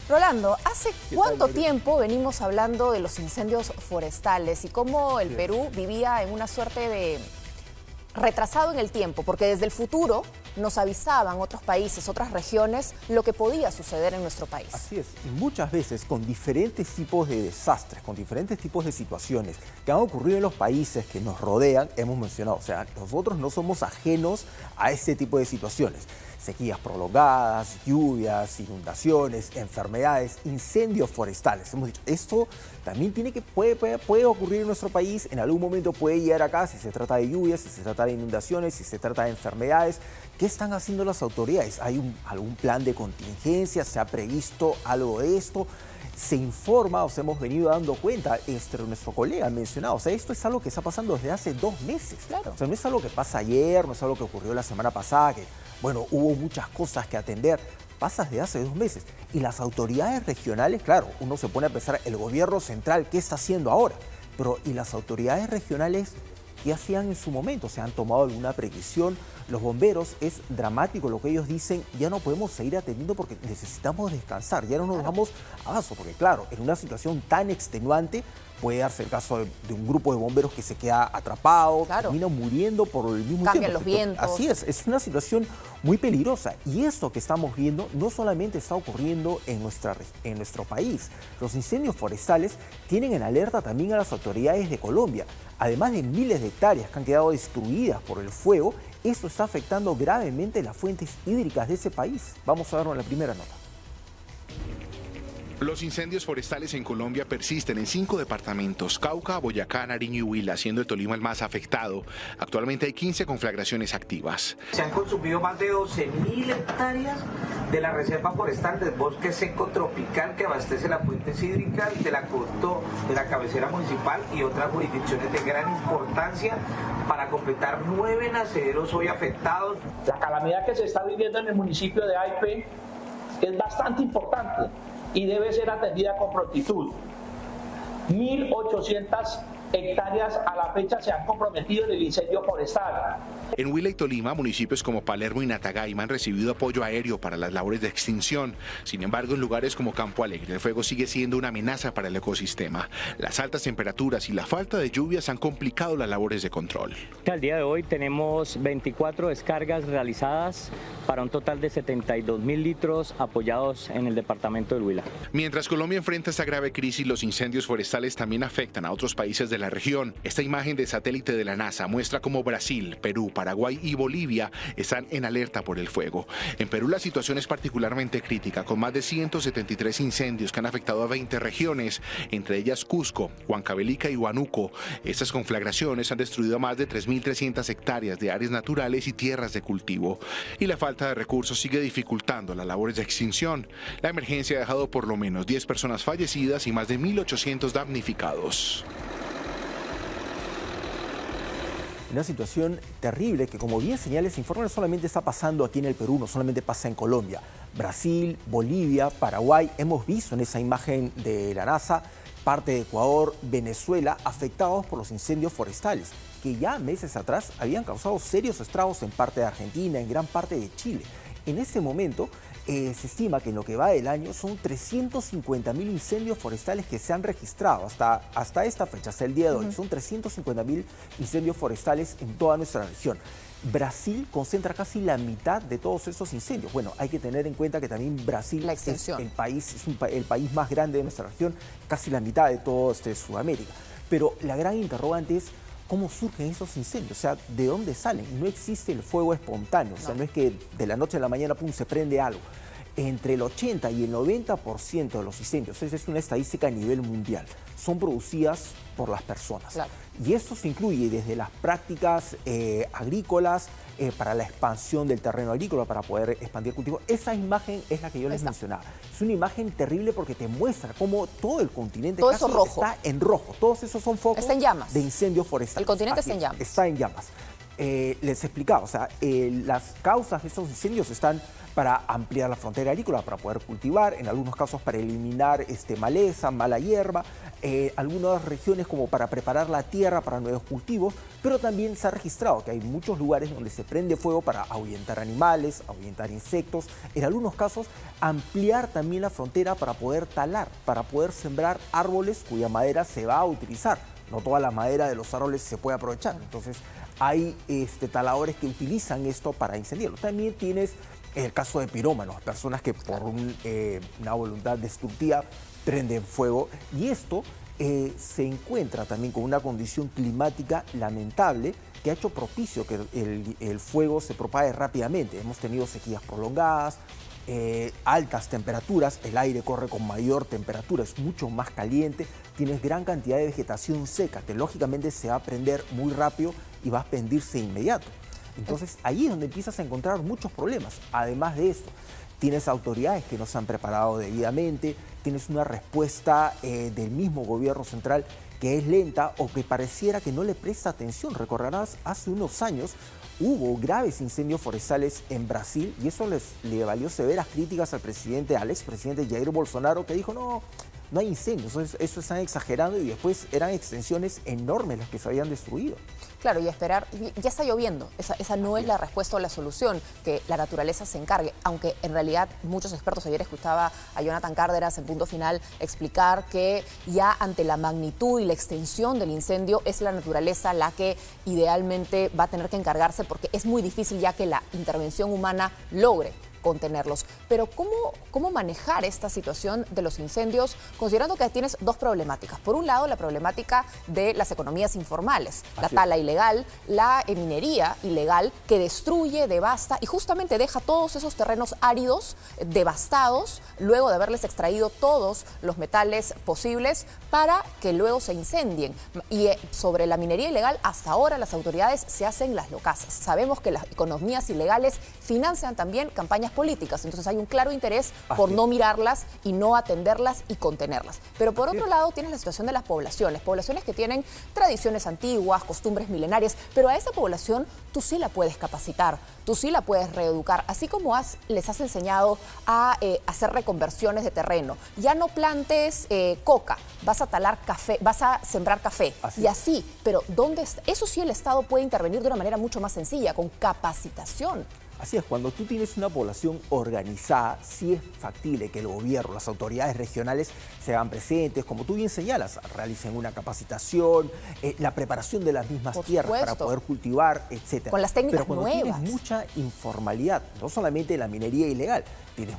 Rolando, ¿hace cuánto tiempo venimos hablando de los incendios forestales y cómo el Perú vivía en una suerte de retrasado en el tiempo? Porque desde el futuro nos avisaban otros países, otras regiones, lo que podía suceder en nuestro país. Así es, y muchas veces con diferentes tipos de desastres, con diferentes tipos de situaciones que han ocurrido en los países que nos rodean, hemos mencionado, o sea, nosotros no somos ajenos a este tipo de situaciones. Sequías prolongadas, lluvias, inundaciones, enfermedades, incendios forestales. Hemos dicho, esto también puede ocurrir en nuestro país, en algún momento puede llegar acá si se trata de lluvias, si se trata de inundaciones, si se trata de enfermedades. ¿Qué están haciendo las autoridades? ¿Hay algún plan de contingencia? ¿Se ha previsto algo de esto? Se informa, o sea, hemos venido dando cuenta, nuestro colega ha mencionado, o sea, esto es algo que está pasando desde hace 2 meses. Claro. O sea, no es algo que pasa ayer, no es algo que ocurrió la semana pasada, que, bueno, hubo muchas cosas que atender. Pasa desde hace 2 meses. Y las autoridades regionales, claro, uno se pone a pensar, el gobierno central, ¿qué está haciendo ahora? Pero, ¿y las autoridades regionales qué hacían en su momento? ¿Se han tomado alguna previsión? Los bomberos, es dramático lo que ellos dicen, ya no podemos seguir atendiendo porque necesitamos descansar, ya no nos damos abasto, porque claro, en una situación tan extenuante puede darse el caso de un grupo de bomberos que se queda atrapado, termina muriendo por el mismo tiempo. Cambian los vientos. Así es una situación muy peligrosa. Y esto que estamos viendo no solamente está ocurriendo en nuestro país. Los incendios forestales tienen en alerta también a las autoridades de Colombia. Además de miles de hectáreas que han quedado destruidas por el fuego, esto está afectando gravemente las fuentes hídricas de ese país. Vamos a verlo en la primera nota. Los incendios forestales en Colombia persisten en 5 departamentos, Cauca, Boyacá, Nariño y Huila, siendo el Tolima el más afectado. Actualmente hay 15 conflagraciones activas. Se han consumido más de 12.000 hectáreas de la reserva forestal del bosque seco tropical que abastece las fuentes hídricas del acueducto de la cabecera municipal y otras jurisdicciones de gran importancia para completar 9 nacederos hoy afectados. La calamidad que se está viviendo en el municipio de Aipe es bastante importante y debe ser atendida con prontitud. 1.800 hectáreas a la fecha se han comprometido en el incendio forestal. En Huila y Tolima, municipios como Palermo y Natagaima han recibido apoyo aéreo para las labores de extinción. Sin embargo, en lugares como Campo Alegre, el fuego sigue siendo una amenaza para el ecosistema. Las altas temperaturas y la falta de lluvias han complicado las labores de control. Al día de hoy tenemos 24 descargas realizadas para un total de 72.000 litros apoyados en el departamento del Huila. Mientras Colombia enfrenta esta grave crisis, los incendios forestales también afectan a otros países de la región. Esta imagen de satélite de la NASA muestra cómo Brasil, Perú, Paraguay y Bolivia están en alerta por el fuego. En Perú la situación es particularmente crítica, con más de 173 incendios que han afectado a 20 regiones, entre ellas Cusco, Huancavelica y Huánuco. Estas conflagraciones han destruido más de 3.300 hectáreas de áreas naturales y tierras de cultivo. Y la falta de recursos sigue dificultando las labores de extinción. La emergencia ha dejado por lo menos 10 personas fallecidas y más de 1.800 damnificados. Una situación terrible que, como bien señala ese informe, no solamente está pasando aquí en el Perú, no solamente pasa en Colombia. Brasil, Bolivia, Paraguay, hemos visto en esa imagen de la NASA, parte de Ecuador, Venezuela, afectados por los incendios forestales, que ya meses atrás habían causado serios estragos en parte de Argentina, en gran parte de Chile. En este momento se estima que en lo que va del año son 350.000 incendios forestales que se han registrado hasta esta fecha, hasta el día de hoy. Son 350.000 incendios forestales en toda nuestra región. Brasil concentra casi la mitad de todos esos incendios. Bueno, hay que tener en cuenta que también Brasil es el país más grande de nuestra región, casi la mitad de todo Sudamérica. Pero la gran interrogante es cómo surgen esos incendios, o sea, ¿de dónde salen? No existe el fuego espontáneo, o sea, no es que de la noche a la mañana, pum, se prende algo. Entre el 80 y el 90% de los incendios, esa es una estadística a nivel mundial, son producidas por las personas. Claro. Y esto se incluye desde las prácticas agrícolas, para la expansión del terreno agrícola, para poder expandir cultivos. Esa imagen es la que yo les mencionaba. Es una imagen terrible porque te muestra cómo todo el continente todo eso rojo está en rojo. Todos esos son focos de incendios forestales. El continente está en llamas. Está en llamas. Les explicaba, o sea, las causas de estos incendios están para ampliar la frontera agrícola, para poder cultivar, en algunos casos para eliminar maleza, mala hierba, algunas regiones como para preparar la tierra para nuevos cultivos, pero también se ha registrado que hay muchos lugares donde se prende fuego para ahuyentar animales, ahuyentar insectos, en algunos casos ampliar también la frontera para poder talar, para poder sembrar árboles cuya madera se va a utilizar. No toda la madera de los árboles se puede aprovechar, entonces hay taladores que utilizan esto para incendiarlo. También tienes el caso de pirómanos, personas que por una voluntad destructiva prenden fuego, y esto se encuentra también con una condición climática lamentable que ha hecho propicio que el fuego se propague rápidamente. Hemos tenido sequías prolongadas, altas temperaturas, el aire corre con mayor temperatura, es mucho más caliente, tienes gran cantidad de vegetación seca que lógicamente se va a prender muy rápido y va a expandirse de inmediato. Entonces ahí es donde empiezas a encontrar muchos problemas. Además de esto, tienes autoridades que no se han preparado debidamente, tienes una respuesta del mismo gobierno central que es lenta o que pareciera que no le presta atención. Recordarás, hace unos años hubo graves incendios forestales en Brasil y eso le valió severas críticas al expresidente Jair Bolsonaro, que dijo no hay incendios, eso están exagerando, y después eran extensiones enormes las que se habían destruido. Claro, y esperar, ya está lloviendo, esa no es la respuesta o la solución, que la naturaleza se encargue, aunque en realidad muchos expertos, ayer escuchaba a Jonathan Cárdenas en Punto Final explicar que ya ante la magnitud y la extensión del incendio es la naturaleza la que idealmente va a tener que encargarse, porque es muy difícil ya que la intervención humana logre contenerlos. Pero ¿cómo manejar esta situación de los incendios, considerando que tienes dos problemáticas? Por un lado, la problemática de las economías informales, la tala ilegal, la minería ilegal que destruye, devasta y justamente deja todos esos terrenos áridos, devastados, luego de haberles extraído todos los metales posibles para que luego se incendien. Y sobre la minería ilegal, hasta ahora las autoridades se hacen las locazas. Sabemos que las economías ilegales financian también campañas políticas, entonces hay un claro interés por no mirarlas y no atenderlas y contenerlas. Pero por otro lado tienes la situación de las poblaciones que tienen tradiciones antiguas, costumbres milenarias, pero a esa población tú sí la puedes capacitar, tú sí la puedes reeducar, así como les has enseñado a hacer reconversiones de terreno. Ya no plantes coca, vas a talar café, vas a sembrar café, y así, pero ¿dónde está? Eso sí el Estado puede intervenir de una manera mucho más sencilla, con capacitación. Así es, cuando tú tienes una población organizada, sí es factible que el gobierno, las autoridades regionales se hagan presentes, como tú bien señalas, realicen una capacitación, la preparación de las mismas tierras para poder cultivar, etc. Con las técnicas nuevas. Pero cuando tienes mucha informalidad, no solamente la minería ilegal, tienes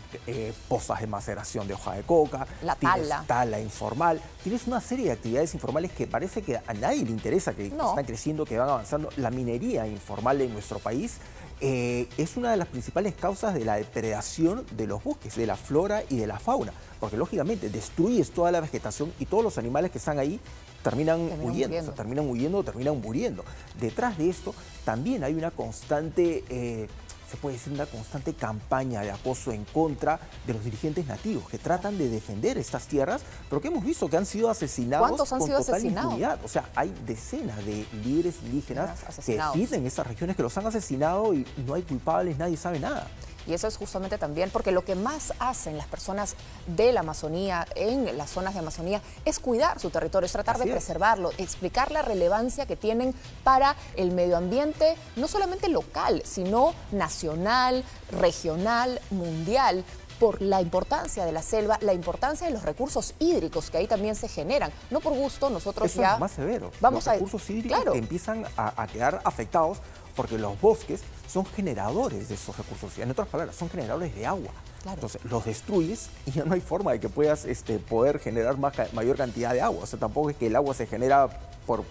pozas de maceración de hoja de coca, tienes tala informal, tienes una serie de actividades informales que parece que a nadie le interesa, que están creciendo, que van avanzando. La minería informal en nuestro país es una de las principales causas de la depredación de los bosques, de la flora y de la fauna, porque lógicamente destruyes toda la vegetación y todos los animales que están ahí terminan huyendo, terminan muriendo. Detrás de esto también hay una constante, se puede decir, una constante campaña de acoso en contra de los dirigentes nativos que tratan de defender estas tierras, pero que hemos visto que han sido asesinados. ¿Cuántos han sido asesinados? Impunidad. O sea, hay decenas de líderes indígenas que viven en esas regiones que los han asesinado y no hay culpables, nadie sabe nada. Y eso es justamente también porque lo que más hacen las personas de la Amazonía, en las zonas de Amazonía, es cuidar su territorio, es tratar de preservarlo, explicar la relevancia que tienen para el medio ambiente, no solamente local, sino nacional, regional, mundial, por la importancia de la selva, la importancia de los recursos hídricos que ahí también se generan. No por gusto, nosotros eso ya... es más severo. Los recursos hídricos que empiezan a quedar afectados porque los bosques son generadores de esos recursos. En otras palabras, son generadores de agua. Entonces, los destruyes y ya no hay forma de que puedas poder generar mayor cantidad de agua. O sea, tampoco es que el agua se genera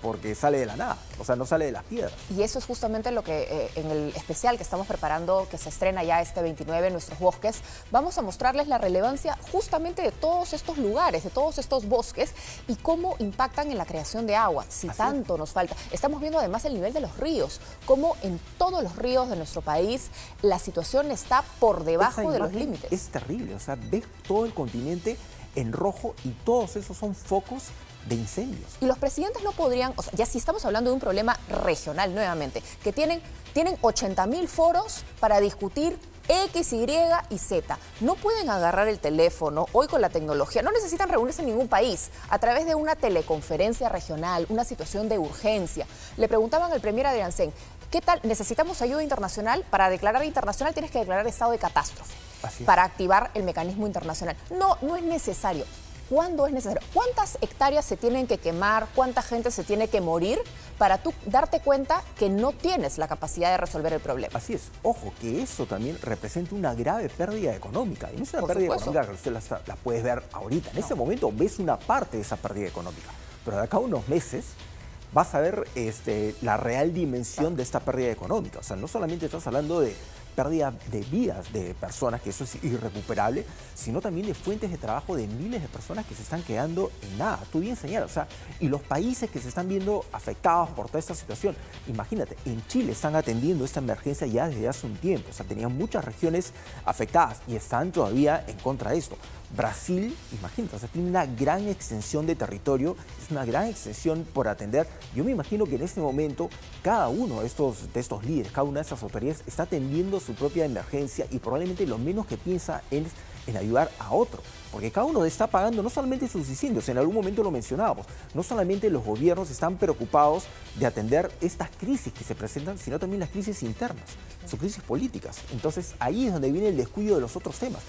porque sale de la nada, o sea, no sale de las piedras. Y eso es justamente lo que en el especial que estamos preparando, que se estrena ya este 29 en nuestros bosques, vamos a mostrarles la relevancia justamente de todos estos lugares, de todos estos bosques y cómo impactan en la creación de agua, si tanto nos falta. Estamos viendo además el nivel de los ríos, cómo en todos los ríos de nuestro país la situación está por debajo de los límites. Es terrible, o sea, ves todo el continente en rojo y todos esos son focos de incendios. Y los presidentes no podrían, o sea, ya si estamos hablando de un problema regional nuevamente, que tienen 80.000 foros para discutir X, Y y Z. No pueden agarrar el teléfono hoy con la tecnología. No necesitan reunirse en ningún país. A través de una teleconferencia regional, una situación de urgencia. Le preguntaban al premier Adrián Sen, ¿qué tal? ¿Necesitamos ayuda internacional? Para declarar internacional tienes que declarar estado de catástrofe. Para activar el mecanismo internacional. No, no es necesario. ¿Cuándo es necesario? ¿Cuántas hectáreas se tienen que quemar? ¿Cuánta gente se tiene que morir para tú darte cuenta que no tienes la capacidad de resolver el problema? Así es. Ojo, que eso también representa una grave pérdida económica. Y no es una pérdida económica que usted la puedes ver ahorita. En ese momento ves una parte de esa pérdida económica. Pero de acá a unos meses vas a ver la real dimensión de esta pérdida económica. O sea, no solamente estás hablando de pérdida de vidas de personas, que eso es irrecuperable, sino también de fuentes de trabajo de miles de personas que se están quedando en nada. Tú bien señalas, o sea, y los países que se están viendo afectados por toda esta situación. Imagínate, en Chile están atendiendo esta emergencia ya desde hace un tiempo, o sea, tenían muchas regiones afectadas y están todavía en contra de esto. Brasil, imagínate, o sea, tiene una gran extensión de territorio, es una gran extensión por atender. Yo me imagino que en este momento cada uno de estos líderes, cada una de estas autoridades está atendiendo su propia emergencia y probablemente lo menos que piensa es en ayudar a otro. Porque cada uno está pagando no solamente sus incendios, en algún momento lo mencionábamos, no solamente los gobiernos están preocupados de atender estas crisis que se presentan, sino también las crisis internas, sus crisis políticas. Entonces ahí es donde viene el descuido de los otros temas.